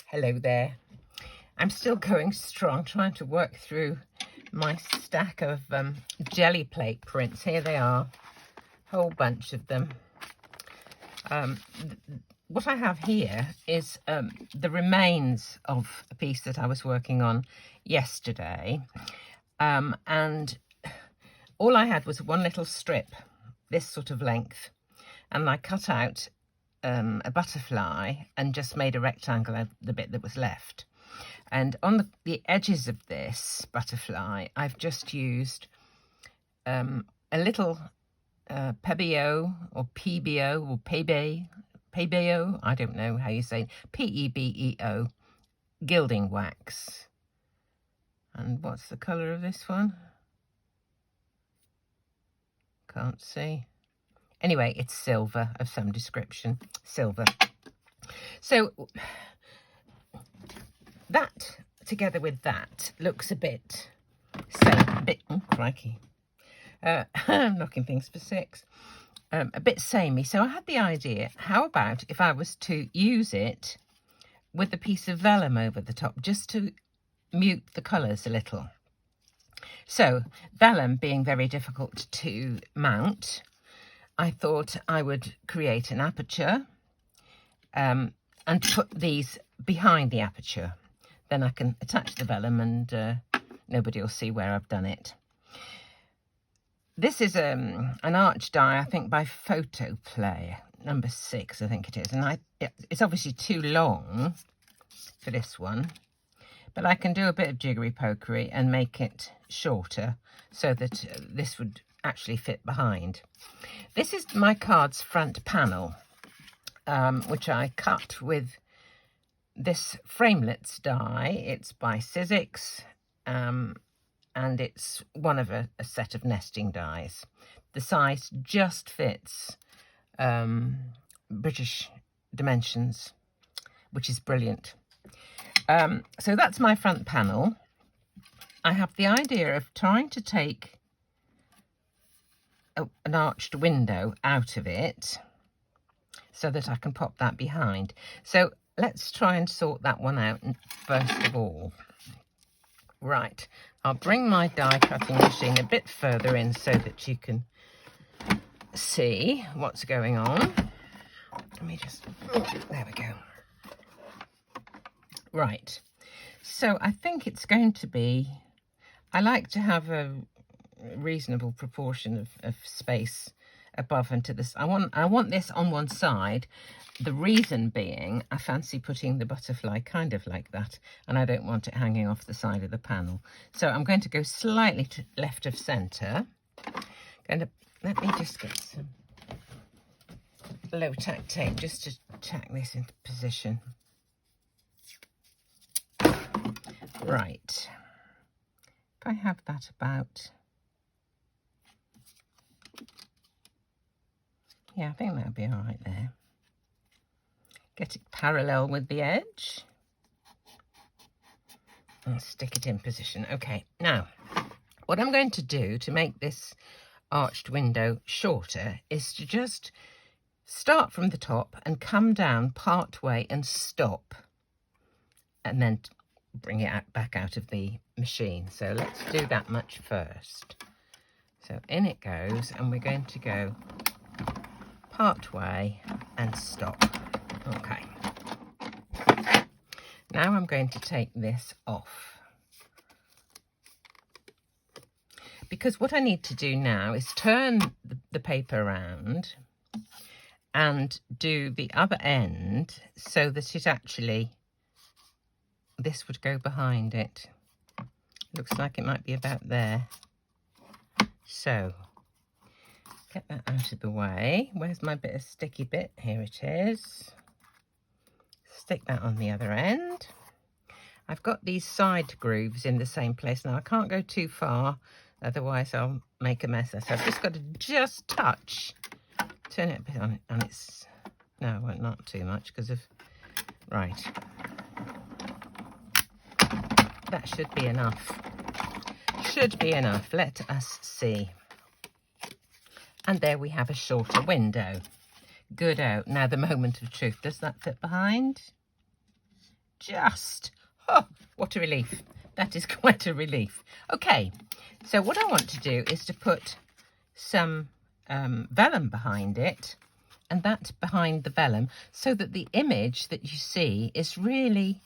Hello there. I'm still going strong, trying to work through my stack of Gelli plate prints. Here they are, a whole bunch of them. What I have here is the remains of a piece that I was working on yesterday. And all I had was one little strip, this sort of length. And I cut out a butterfly and just made a rectangle of the bit that was left. And on the edges of this butterfly, I've just used a little Pebeo or PBO or Pebeo, I don't know how you say it, Pebeo, Gilding Wax. And what's the colour of this one? Can't see. Anyway, it's silver of some description, silver. So that, together with that, looks a bit, oh, crikey, I'm knocking things for six, a bit samey. So I had the idea, how about if I was to use it with a piece of vellum over the top, just to mute the colours a little. So vellum being very difficult to mount, I thought I would create an aperture and put these behind the aperture. Then I can attach the vellum and nobody will see where I've done it. This is an arch die, I think, by Photoplay, number 6, I think it is. And it's obviously too long for this one, but I can do a bit of jiggery pokery and make it shorter so that this would actually fit behind. This is my card's front panel, which I cut with this Framelits die. It's by Sizzix, and it's one of a set of nesting dies. The size just fits British dimensions, which is brilliant. So that's my front panel. I have the idea of trying to take an arched window out of it so that I can pop that behind. So let's try and sort that one out first of all. Right, I'll bring my die cutting machine a bit further in so that you can see what's going on. Let me just, there we go. Right, so I think it's going to be, I like to have a reasonable proportion of space above and to this. I want this on one side. The reason being, I fancy putting the butterfly kind of like that, and I don't want it hanging off the side of the panel. So I'm going to go slightly to left of centre. Let me just get some low tack tape just to tack this into position. Right. If I have that about, yeah, I think that'll be all right there. Get it parallel with the edge and stick it in position. Okay, now what I'm going to do to make this arched window shorter is to just start from the top and come down part way and stop, and then bring it back out of the machine. So let's do that much first. So in it goes, and we're going to go part way and stop. Okay. Now I'm going to take this off, because what I need to do now is turn the paper around and do the other end so that it actually, this would go behind it. Looks like it might be about there. So get that out of the way. Where's my bit of sticky bit? Here it is. Stick that on the other end. I've got these side grooves in the same place. Now I can't go too far, otherwise I'll make a mess. So I've just got to just touch, turn it a bit on its, no, well, not too much because of, right. That should be enough. Should be enough. Let us see. And there we have a shorter window. Good out. Now the moment of truth. Does that fit behind? just, oh, what a relief. That is quite a relief. Okay, so what I want to do is to put some vellum behind it, and that behind the vellum, so that the image that you see is really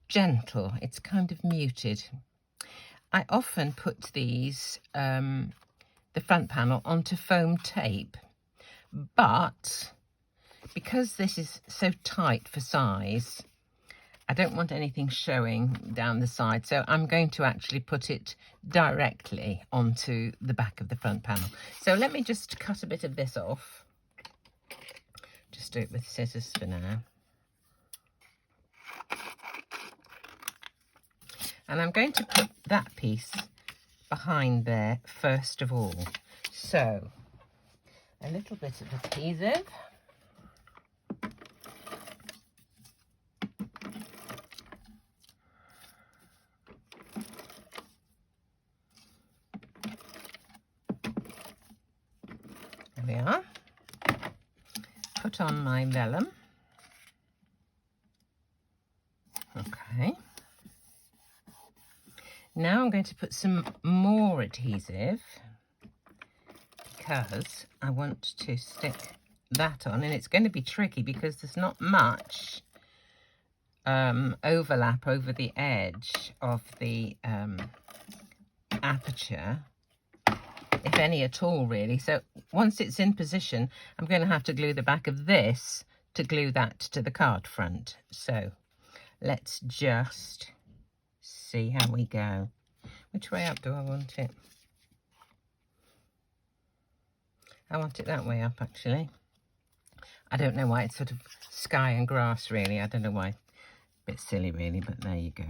gentle. It's kind of muted. I often put these, the front panel, onto foam tape, but because this is so tight for size, I don't want anything showing down the side, so I'm going to actually put it directly onto the back of the front panel. So let me just cut a bit of this off. Just do it with scissors for now. And I'm going to put that piece behind there first of all. So a little bit of adhesive. There we are. Put on my vellum. Okay. Now I'm going to put some more adhesive because I want to stick that on, and it's going to be tricky because there's not much overlap over the edge of the aperture, if any at all, really. So once it's in position, I'm going to have to glue the back of this to glue that to the card front. So let's just see how we go. Which way up do I want it? I want it that way up, actually. I don't know why. It's sort of sky and grass, really. I don't know why. A bit silly, really, but there you go.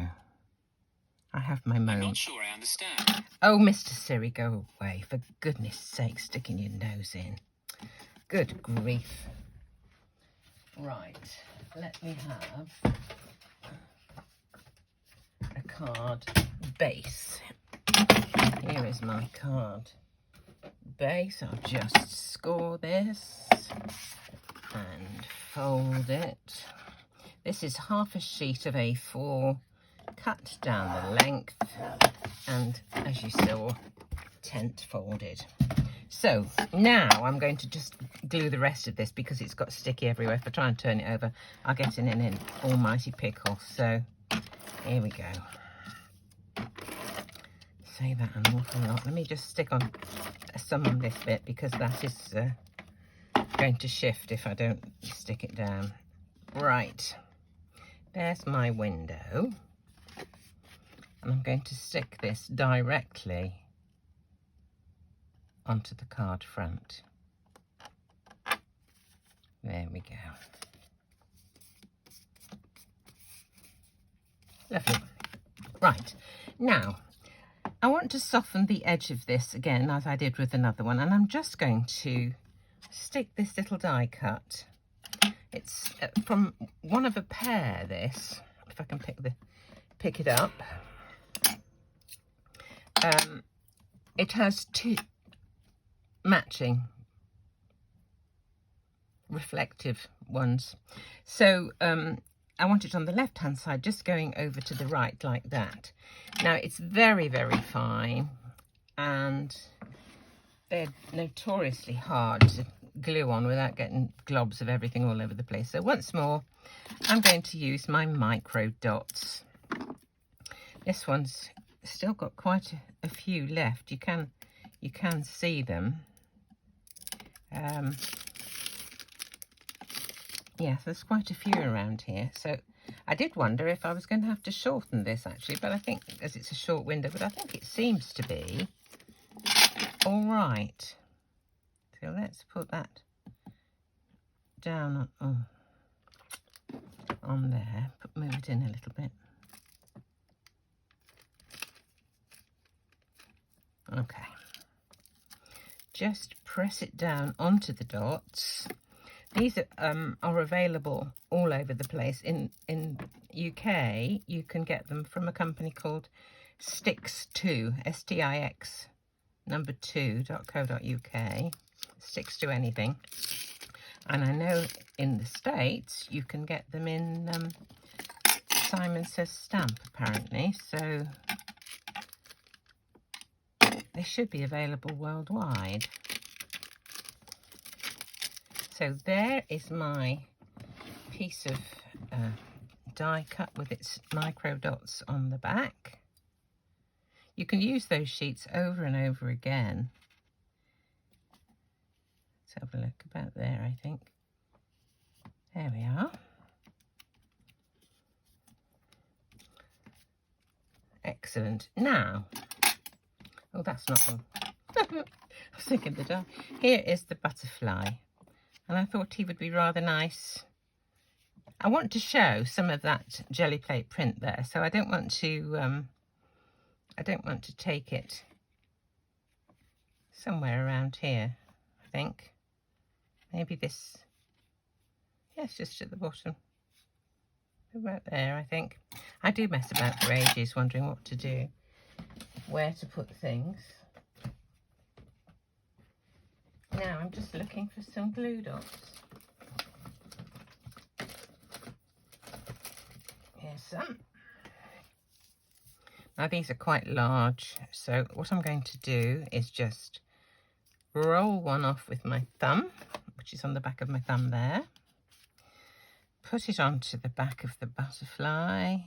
I have my moment. I'm not sure I understand. Oh, Mr. Siri, go away. For goodness sake, sticking your nose in. Good grief. Right, let me have a card base. Here is my card base. I'll just score this and fold it. This is half a sheet of A4 cut down the length and, as you saw, tent folded. So now I'm going to just glue the rest of this because it's got sticky everywhere. If I try and turn it over, I'll get in an almighty pickle. So here we go. Say that an awful lot. Let me just stick on some on this bit because that is going to shift if I don't stick it down. Right, there's my window. And I'm going to stick this directly onto the card front. There we go. Lovely. Right, now I want to soften the edge of this again, as I did with another one, and I'm just going to stick this little die cut. It's from one of a pair, this, if I can pick it up. It has two matching reflective ones. So I want it on the left hand side, just going over to the right like that. Now it's very, very fine, and they're notoriously hard to glue on without getting globs of everything all over the place. So once more, I'm going to use my micro dots. This one's still got quite a few left. You can see them. Yes, there's quite a few around here. So I did wonder if I was going to have to shorten this actually, but I think, as it's a short window, but I think it seems to be all right. So let's put that down on there. Move it in a little bit. Okay. Just press it down onto the dots. These are available all over the place. In UK, you can get them from a company called Stix2, S-T-I-X, number 2.co.uk. Sticks to anything. And I know in the States, you can get them in Simon Says stamp, apparently, so they should be available worldwide. So there is my piece of die cut with its micro dots on the back. You can use those sheets over and over again. Let's have a look about there, I think. There we are. Excellent. Now, oh, that's not one. I was thinking the die. Here is the butterfly, and I thought he would be rather nice. I want to show some of that jelly plate print there, so I don't want to take it somewhere around here. I think maybe this. Yes, just at the bottom. About there, I think. I do mess about for ages, wondering what to do, where to put things. Now I'm just looking for some glue dots. Here's some. Now these are quite large, so what I'm going to do is just roll one off with my thumb, which is on the back of my thumb there. Put it onto the back of the butterfly.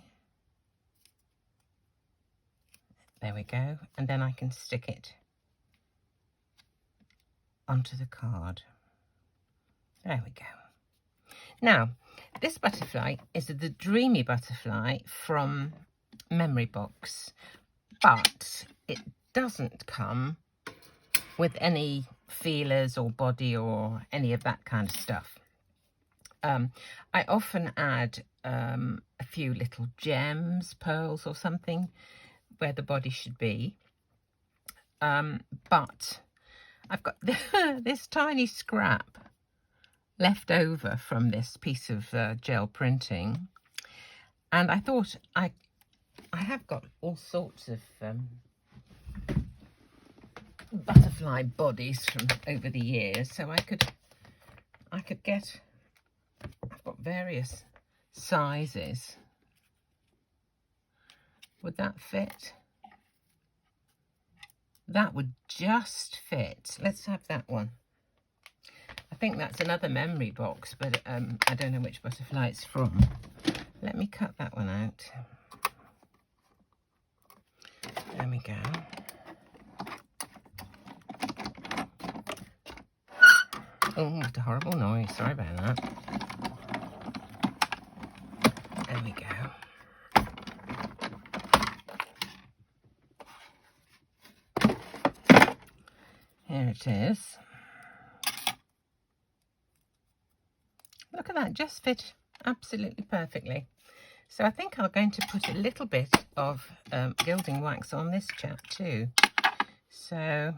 There we go. And then I can stick it onto the card. There we go. Now, this butterfly is the Dreamy Butterfly from Memory Box, but it doesn't come with any feelers or body or any of that kind of stuff. I often add a few little gems, pearls or something where the body should be. But I've got this tiny scrap left over from this piece of gel printing. And I thought I have got all sorts of butterfly bodies from over the years, so I could get. I've got various sizes. Would that fit? That would just fit. Let's have that one. I think that's another Memory Box, but I don't know which butterfly it's from. Let me cut that one out. There we go. Oh, what a horrible noise. Sorry about that. There we go. Here it is. Look at that, just fit absolutely perfectly. So I think I'm going to put a little bit of gilding wax on this chap too. So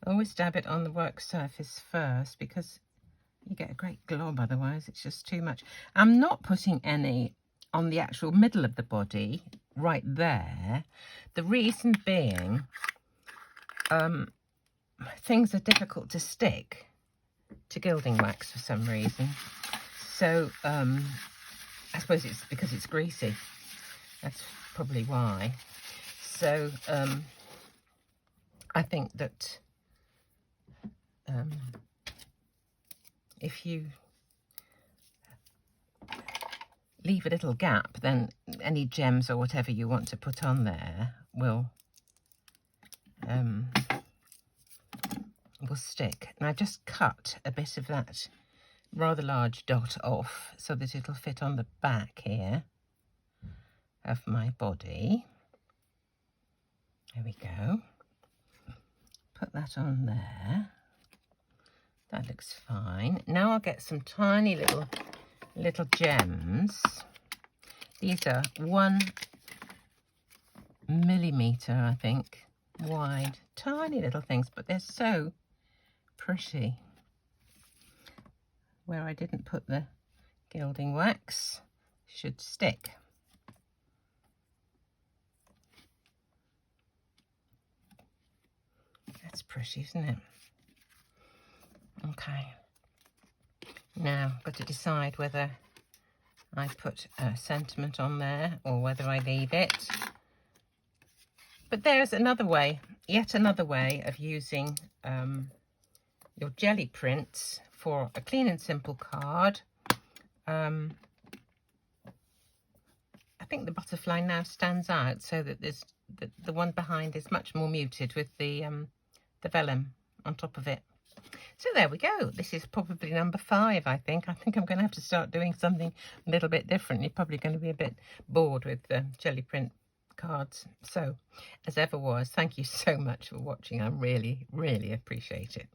always dab it on the work surface first, because you get a great glob, otherwise it's just too much. I'm not putting any on the actual middle of the body right there. The reason being, things are difficult to stick to gilding wax for some reason. So I suppose it's because it's greasy. That's probably why. So I think that if you leave a little gap, then any gems or whatever you want to put on there will stick. And I just cut a bit of that rather large dot off so that it'll fit on the back here of my body. There we go. Put that on there. That looks fine. Now I'll get some tiny little gems. These are 1 millimeter, I think, wide. Tiny little things, but they're so pretty. Where I didn't put the gilding wax should stick. That's pretty, isn't it? Okay. Now I've got to decide whether I put a sentiment on there or whether I leave it. But there's another way, yet another way of using your Gelli prints for a clean and simple card. I think the butterfly now stands out so that there's the one behind is much more muted with the vellum on top of it. So there we go. This is probably number 5, I think. I think I'm going to have to start doing something a little bit different. You're probably going to be a bit bored with the Gelli print cards. So, as ever was, thank you so much for watching. I really, really appreciate it.